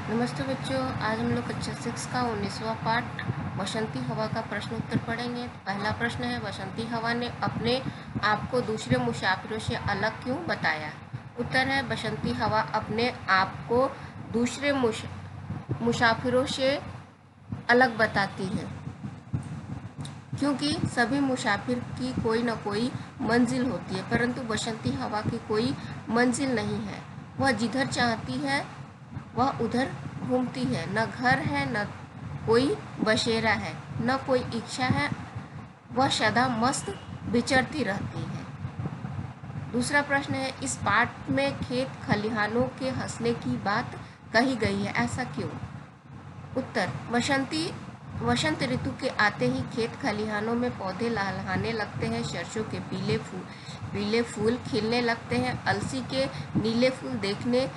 नमस्ते बच्चों, आज हम लोग कक्षा 6 का 19वां पाठ बसंती हवा का प्रश्न उत्तर पढ़ेंगे। पहला प्रश्न है, बसंती हवा ने अपने आप को दूसरे मुसाफिरों से अलग क्यों बताया? उत्तर है, बसंती हवा अपने आप को दूसरे मुसाफिरों से अलग बताती है क्योंकि सभी मुसाफिर की कोई न कोई मंजिल होती है, परंतु बसंती हवा की कोई मंजिल नहीं है। वह जिधर चाहती है वह उधर घूमती है। न घर है, न कोई बसेरा है, न कोई इच्छा है। वह सदा मस्त विचरती रहती है। दूसरा प्रश्न है, इस पाठ में खेत खलिहानों के हंसने की बात कही गई है, ऐसा क्यों? उत्तर, वसंत ऋतु के आते ही खेत खलिहानों में पौधे लहलहाने लगते हैं। सरसों के पीले फूल खिलने लगते हैं। अलसी के नीले फूल देखने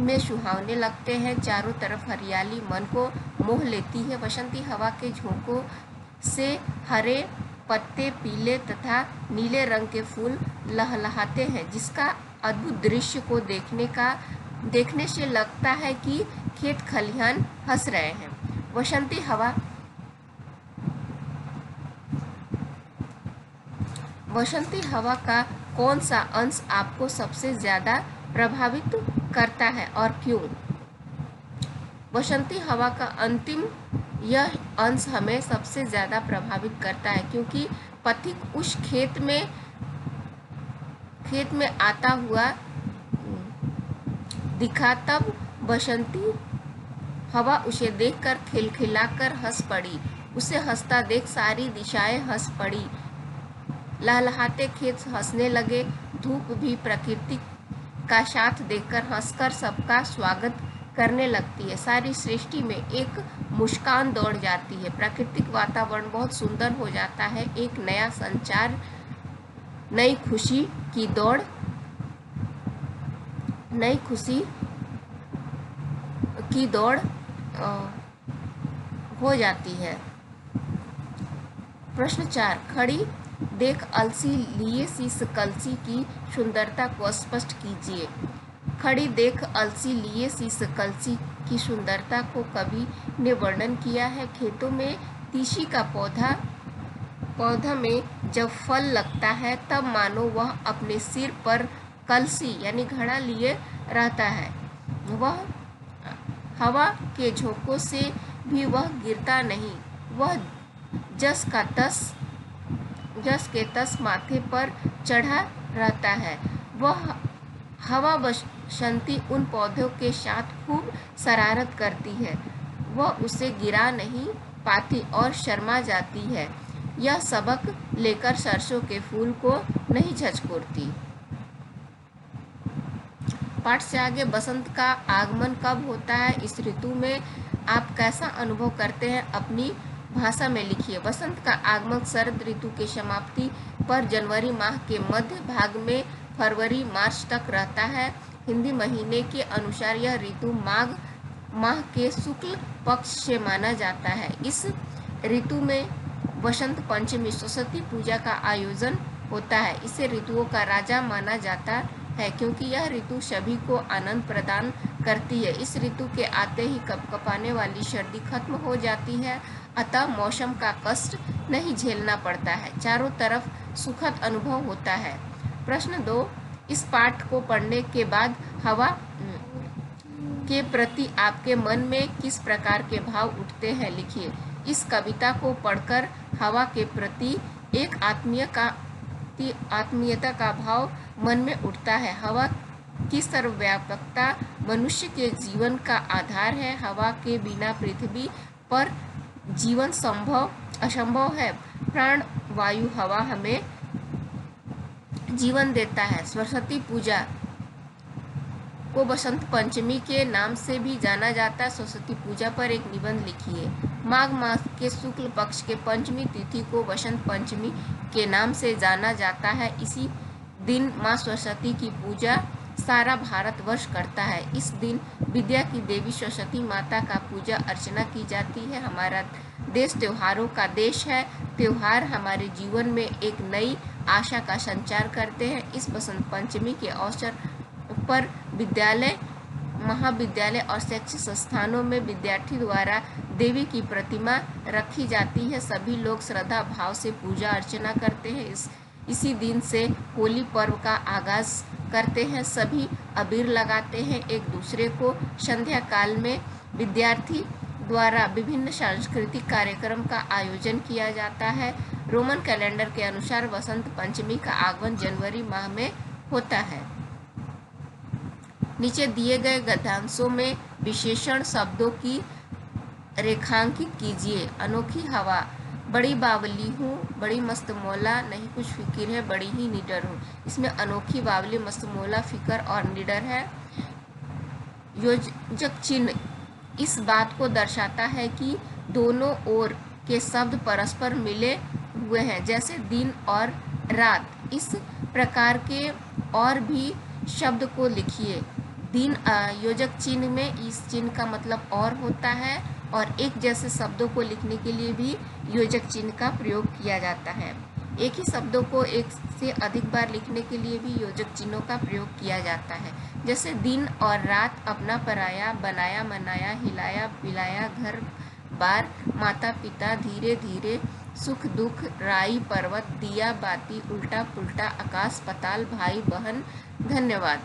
में सुहावने लगते हैं। चारों तरफ हरियाली मन को मोह लेती है। बसंती हवा के झोंकों से हरे पत्ते, पीले तथा नीले रंग के फूल लहलहाते हैं, जिसका अद्भुत दृश्य को देखने से लगता है कि खेत खलिहान हंस रहे हैं। बसंती हवा का कौन सा अंश आपको सबसे ज्यादा प्रभावित करता है और क्यों? बसंती हवा का अंतिम यह अंश हमें सबसे ज्यादा प्रभावित करता है क्योंकि पथिक उस खेत में आता हुआ दिखा। तब बसंती हवा उसे देखकर खिलखिलाकर हंस पड़ी। उसे हंसता देख सारी दिशाएं हंस पड़ी। लहलहाते खेत हंसने लगे। धूप भी प्रकृति का साथ देकर हंसकर सबका स्वागत करने लगती है। सारी सृष्टि में एक मुस्कान दौड़ जाती है। प्राकृतिक वातावरण बहुत सुंदर हो जाता है। एक नया संचार, नई खुशी की दौड़ हो जाती है। प्रश्न 4, खड़ी देख अलसी लिए शीश कलसी की सुंदरता को स्पष्ट कीजिए। खड़ी देख अलसी लिए शीश कलसी की सुंदरता को कवि ने वर्णन किया है। खेतों में तीसी का पौधा में जब फल लगता है तब मानो वह अपने सिर पर कलसी यानी घड़ा लिए रहता है। वह हवा के झोंकों से भी वह गिरता नहीं। वह जस के तस माथे पर चढ़ा रहता है। वह हवा बसंती उन पौधों के साथ खूब शरारत करती है। वह उसे गिरा नहीं पाती और शर्मा जाती है। यह सबक लेकर सरसों के फूल को नहीं झचकोरती। पाठ से आगे, बसंत का आगमन कब होता है? इस ऋतु में आप कैसा अनुभव करते हैं? अपनी भाषा में लिखिए। बसंत का आगमन शरद ऋतु के समाप्ति पर जनवरी माह के मध्य भाग में फरवरी मार्च तक रहता है। हिंदी महीने के अनुसार यह ऋतु माघ माह के शुक्ल पक्ष से माना जाता है। इस ऋतु में बसंत पंचमी सरस्वती पूजा का आयोजन होता है। इसे ऋतुओं का राजा माना जाता है क्योंकि यह ऋतु सभी को आनंद प्रदान करती है। इस ऋतु के आते ही कपकपाने वाली सर्दी खत्म हो जाती है, अतः मौसम का कष्ट नहीं झेलना पड़ता है। चारों तरफ सुखद अनुभव होता है। प्रश्न 2, इस पाठ को पढ़ने के बाद हवा के प्रति आपके मन में किस प्रकार के भाव उठते हैं, लिखिए। इस कविता को पढ़कर हवा के प्रति एक आत्मीयता का भाव मन में उठता है। हवा की सर्वव्यापकता मनुष्य के जीवन का आधार है। हवा के बिना पृथ्वी पर जीवन असंभव है। प्राण वायु हवा हमें जीवन देता है। सरस्वती पूजा को बसंत पंचमी के नाम से भी जाना जाता है। सरस्वती पूजा पर एक निबंध लिखिए। माघ मास के शुक्ल पक्ष के पंचमी तिथि को बसंत पंचमी के नाम से जाना जाता है। इसी दिन माँ सरस्वती की पूजा सारा भारतवर्ष करता है। इस दिन विद्या की देवी सरस्वती माता का पूजा अर्चना की जाती है। हमारा देश त्योहारों का देश है। त्योहार हमारे जीवन में एक नई आशा का संचार करते हैं। इस बसंत पंचमी के अवसर पर विद्यालय महाविद्यालय और शैक्षिक संस्थानों में विद्यार्थी द्वारा देवी की प्रतिमा रखी जाती है। सभी लोग श्रद्धा भाव से पूजा अर्चना करते हैं। इसी दिन से होली पर्व का आगाज करते हैं। सभी अबीर लगाते हैं एक दूसरे को। संध्या काल में विद्यार्थी द्वारा विभिन्न सांस्कृतिक कार्यक्रम का आयोजन किया जाता है। रोमन कैलेंडर के अनुसार वसंत पंचमी का आगमन जनवरी माह में होता है। नीचे दिए गए गद्यांशों में विशेषण शब्दों की रेखांकित कीजिए। अनोखी हवा, बड़ी बावली हूँ, बड़ी मस्त मौला, नहीं कुछ फिक्र है, बड़ी ही निडर हूँ। इसमें अनोखी, बावली, मस्त मौला, फिक्र और निडर है। योजक चिन्ह इस बात को दर्शाता है कि दोनों ओर के शब्द परस्पर मिले हुए हैं, जैसे दिन और रात। इस प्रकार के और भी शब्द को लिखिए। दिन योजक चिन्ह में इस चिन्ह का मतलब और होता है, और एक जैसे शब्दों को लिखने के लिए भी योजक चिन्ह का प्रयोग किया जाता है। एक ही शब्दों को एक से अधिक बार लिखने के लिए भी योजक चिन्हों का प्रयोग किया जाता है। जैसे दिन और रात, अपना पराया, बनाया मनाया, हिलाया पिलाया, घर बार, माता पिता, धीरे धीरे, सुख दुख, राई पर्वत, दिया बाती, उल्टा पुल्टा, आकाश पाताल, भाई बहन। धन्यवाद।